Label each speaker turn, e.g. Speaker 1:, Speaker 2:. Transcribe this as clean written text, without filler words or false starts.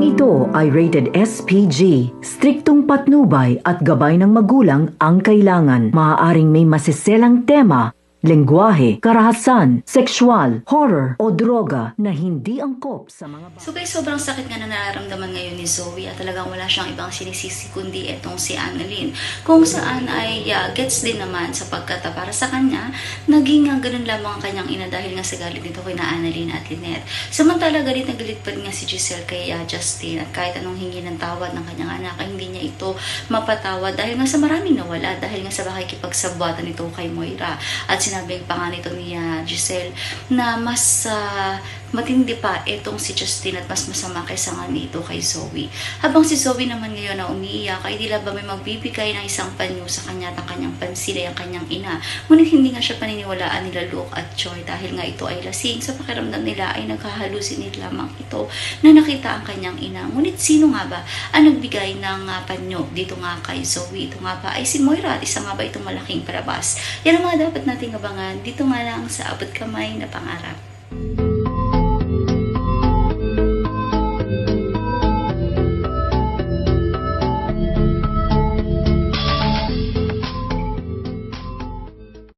Speaker 1: ito ay rated SPG. Striktong patnubay at gabay ng magulang ang kailangan. Maaaring may masiselang tema, lengguwahe, karahasan, sexual, horror o droga na hindi angkop sa mga bata.
Speaker 2: So guys, sobrang sakit nga na nararamdaman ngayon ni Zoe at talagang wala siyang ibang sinisisi kundi itong si Annalyn. Kung saan ay gets din naman sapagkat para sa kanya, naging ganun lamang ang kanyang ina dahil nga sa galit nito kay na Annalyn at Lynette. Samantala galit na galit pa rin nga si Giselle kay Justin at kahit anong hingi ng tawad ng kanyang anak ay hindi niya ito mapatawad dahil nga sa maraming nawala, dahil nga sa pakikipagsabwatan nito kay Moira. At sinabi pa nga nito ni Giselle na mas matindi pa itong si Justin at mas masama kaysa nga nito kay Zoe. Habang si Zoe naman ngayon na umiiyak ay di ba may magbibigay ng isang panyo sa kanya at ang kanyang pansin ay ang kanyang ina. Ngunit hindi nga siya paniniwalaan nila Luke at Joy dahil nga ito ay lasing. Sa pakiramdam nila ay naghahalusinate lamang ito na nakita ang kanyang ina. Ngunit sino nga ba ang nagbigay ng panyo dito nga kay Zoe? Ito nga ba ay si Moira at isa nga ba itong malaking palabas? Yan ang mga dapat nating abangan dito nga lang sa Abot Kamay na Pangarap.